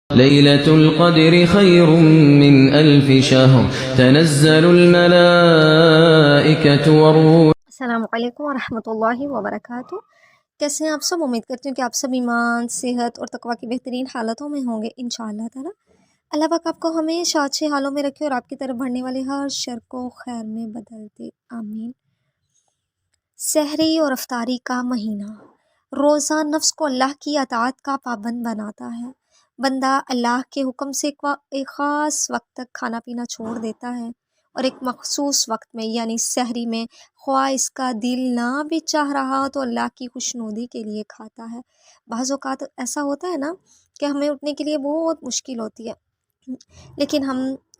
ليلة القدر خير من ألف شهر تنزل الملائكة والروح. السلام علیکم ورحمۃ اللہ وبرکاتہ۔ کیسے ہیں آپ سب؟ امید کرتی ہوں کہ آپ سب ایمان، صحت اور تقوی کی بہترین حالتوں میں ہوں گے انشاءاللہ تعالی۔ اللہ پاک آپ کو ہمیشہ اچھے حالوں میں رکھے اور آپ کی طرف بڑھنے والے ہر شر کو خیر میں بدل دے، آمین۔ سحری اور افطاری کا مہینہ۔ روزہ نفس کو اللہ کی اطاعت کا پابند بناتا ہے۔ بندہ اللہ کے حکم سے ایک خاص وقت تک کھانا پینا چھوڑ دیتا ہے اور ایک مخصوص وقت میں یعنی سحری میں خواہ اس کا دل نہ بھی چاہ رہا تو اللہ کی خوشنودی کے لیے کھاتا ہے۔ بعض اوقات ایسا ہوتا ہے نا کہ ہمیں اٹھنے کے لیے بہت مشکل ہوتی ہے، لیکن ہم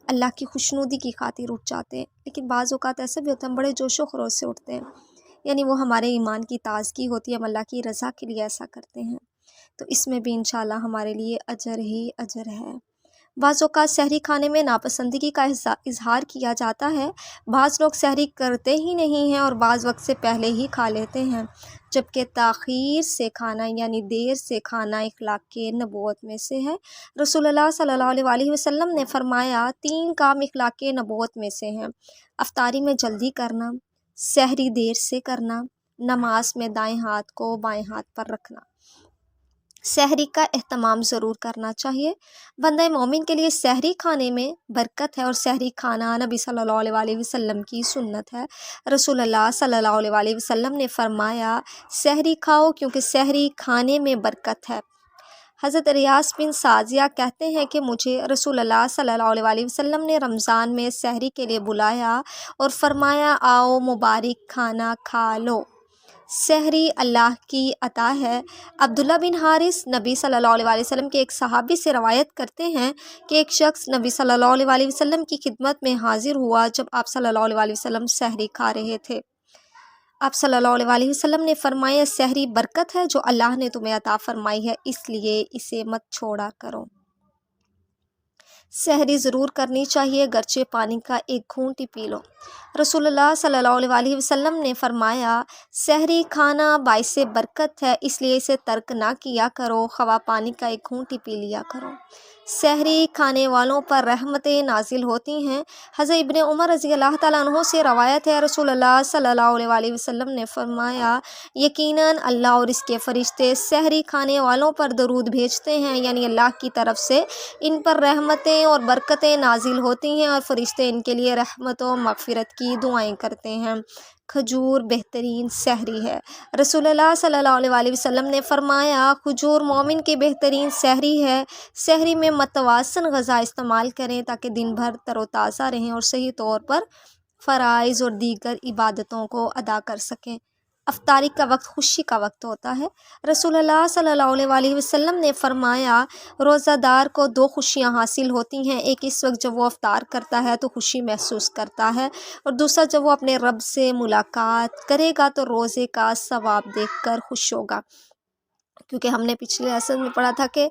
اللہ کی خوشنودی کی خاطر اٹھ جاتے ہیں، لیکن بعض اوقات ایسا بھی ہوتا ہے ہم بڑے جوش و خروش سے اٹھتے ہیں، یعنی وہ ہمارے ایمان کی تازگی ہوتی ہے، ہم اللہ کی رضا کے لیے ایسا کرتے ہیں، تو اس میں بھی انشاءاللہ ہمارے لیے اجر ہی اجر ہے۔ بعض اوقات سحری کھانے میں ناپسندگی کا اظہار کیا جاتا ہے۔ بعض لوگ سحری کرتے ہی نہیں ہیں اور بعض وقت سے پہلے ہی کھا لیتے ہیں، جبکہ تاخیر سے کھانا یعنی دیر سے کھانا اخلاق کے نبوت میں سے ہے۔ رسول اللہ صلی اللہ علیہ وسلم نے فرمایا 3 کام اخلاق کے نبوت میں سے ہیں: افطاری میں جلدی کرنا، سحری دیر سے کرنا، نماز میں دائیں ہاتھ کو بائیں ہاتھ پر رکھنا۔ سحری کا اہتمام ضرور کرنا چاہیے۔ بندہ مومن کے لیے سحری کھانے میں برکت ہے اور سحری کھانا نبی صلی اللہ علیہ وسلم کی سنت ہے۔ رسول اللہ صلی اللہ علیہ وسلم نے فرمایا سحری کھاؤ کیونکہ سحری کھانے میں برکت ہے۔ حضرت ریاض بن سازیہ کہتے ہیں کہ مجھے رسول اللہ صلی اللہ علیہ وسلم نے رمضان میں سحری کے لیے بلایا اور فرمایا آؤ مبارک کھانا کھا لو۔ سحری اللہ کی عطا ہے۔ عبداللہ بن حارث نبی صلی اللہ علیہ وسلم کے ایک صحابی سے روایت کرتے ہیں کہ ایک شخص نبی صلی اللہ علیہ وسلم کی خدمت میں حاضر ہوا جب آپ صلی اللہ علیہ وسلم سحری کھا رہے تھے۔ آپ صلی اللہ علیہ وسلم نے فرمایا سحری برکت ہے جو اللہ نے تمہیں عطا فرمائی ہے، اس لیے اسے مت چھوڑا کرو۔ سحری ضرور کرنی چاہیے، گرچہ پانی کا ایک گھونٹ ہی پی لو۔ رسول اللہ صلی اللہ علیہ وسلم نے فرمایا سحری کھانا باعث برکت ہے، اس لیے اسے ترک نہ کیا کرو، خواہ پانی کا ایک گھونٹ ہی پی لیا کرو۔ سحری کھانے والوں پر رحمتیں نازل ہوتی ہیں۔ حضرت ابن عمر رضی اللہ تعالیٰ عنہ سے روایت ہے رسول اللہ صلی اللہ علیہ وسلم نے فرمایا یقیناً اللہ اور اس کے فرشتے سحری کھانے والوں پر درود بھیجتے ہیں، یعنی اللہ کی طرف سے ان پر رحمتیں اور برکتیں نازل ہوتی ہیں اور فرشتے ان کے لیے رحمت و مغفرت کی دعائیں کرتے ہیں۔ کھجور بہترین سحری ہے۔ رسول اللہ صلی اللہ علیہ وسلم نے فرمایا کھجور مومن کی بہترین سحری ہے۔ سحری میں متوازن غذا استعمال کریں تاکہ دن بھر تر و تازہ رہیں اور صحیح طور پر فرائض اور دیگر عبادتوں کو ادا کر سکیں۔ افطاری کا وقت خوشی کا وقت ہوتا ہے۔ رسول اللہ صلی اللہ علیہ وسلم نے فرمایا روزہ دار کو 2 خوشیاں حاصل ہوتی ہیں، ایک اس وقت جب وہ افطار کرتا ہے تو خوشی محسوس کرتا ہے، اور دوسرا جب وہ اپنے رب سے ملاقات کرے گا تو روزے کا ثواب دیکھ کر خوش ہوگا، کیونکہ ہم نے پچھلے لیسن میں پڑھا تھا کہ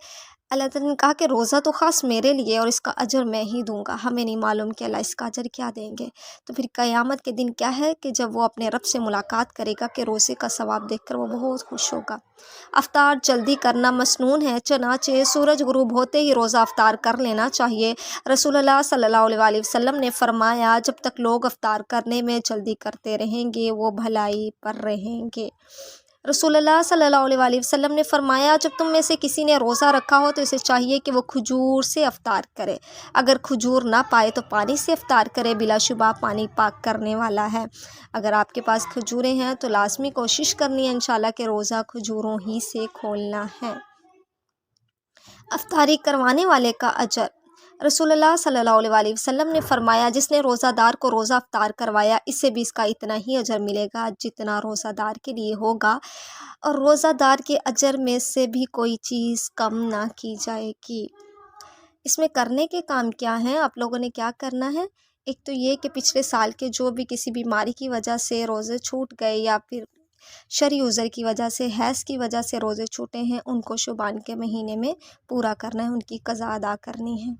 اللہ تعالیٰ نے کہا کہ روزہ تو خاص میرے لیے اور اس کا اجر میں ہی دوں گا، ہمیں نہیں معلوم کہ اللہ اس کا اجر کیا دیں گے۔ تو پھر قیامت کے دن کیا ہے کہ جب وہ اپنے رب سے ملاقات کرے گا کہ روزے کا ثواب دیکھ کر وہ بہت خوش ہوگا۔ افطار جلدی کرنا مسنون ہے، چنانچہ سورج غروب ہوتے ہی روزہ افطار کر لینا چاہیے۔ رسول اللہ صلی اللہ علیہ وسلم نے فرمایا جب تک لوگ افطار کرنے میں جلدی کرتے رہیں گے وہ بھلائی پر رہیں گے۔ رسول اللہ صلی اللہ علیہ وسلم نے فرمایا جب تم میں سے کسی نے روزہ رکھا ہو تو اسے چاہیے کہ وہ کھجور سے افطار کرے، اگر کھجور نہ پائے تو پانی سے افطار کرے، بلا شبہ پانی پاک کرنے والا ہے۔ اگر آپ کے پاس کھجوریں ہیں تو لازمی کوشش کرنی ہے انشاءاللہ کہ روزہ کھجوروں ہی سے کھولنا ہے۔ افطاری کروانے والے کا اجر۔ رسول اللہ صلی اللہ علیہ وسلم نے فرمایا جس نے روزہ دار کو روزہ افطار کروایا اسے بھی اس کا اتنا ہی اجر ملے گا جتنا روزہ دار کے لیے ہوگا، اور روزہ دار کے اجر میں سے بھی کوئی چیز کم نہ کی جائے گی۔ اس میں کرنے کے کام کیا ہیں؟ آپ لوگوں نے کیا کرنا ہے؟ ایک تو یہ کہ پچھلے سال کے جو بھی کسی بیماری کی وجہ سے روزے چھوٹ گئے یا پھر شرعی عذر کی وجہ سے حیض کی وجہ سے روزے چھوٹے ہیں ان کو شعبان کے مہینے میں پورا کرنا ہے، ان کی قضا ادا کرنی ہے۔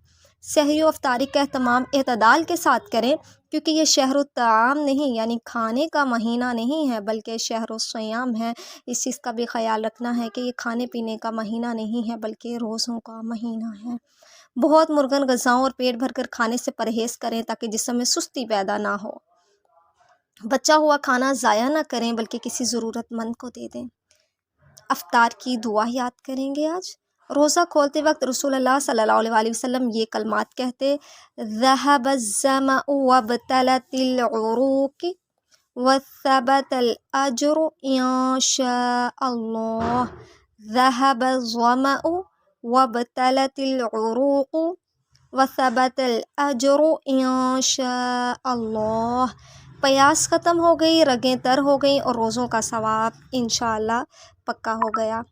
سحری و افطاری کا اہتمام اعتدال کے ساتھ کریں، کیونکہ یہ شہر الطعام نہیں یعنی کھانے کا مہینہ نہیں ہے بلکہ شہر الصیام ہے۔ اس چیز کا بھی خیال رکھنا ہے کہ یہ کھانے پینے کا مہینہ نہیں ہے بلکہ روزوں کا مہینہ ہے۔ بہت مرغن غذاؤں اور پیٹ بھر کر کھانے سے پرہیز کریں تاکہ جسم میں سستی پیدا نہ ہو۔ بچا ہوا کھانا ضائع نہ کریں بلکہ کسی ضرورت مند کو دے دیں۔ افطار کی دعا یاد کریں گے آج۔ روزہ کھولتے وقت رسول اللہ صلی اللہ علیہ وسلم یہ کلمات کہتے: ذهب الظمأ وابتلت العروق وثبت الأجر إن شاء الله. ذهب الظمأ وابتلت العروق وثبت الأجر إن شاء الله. پیاس ختم ہو گئی، رگیں تر ہو گئیں اور روزوں کا ثواب انشاءاللہ پکا ہو گیا۔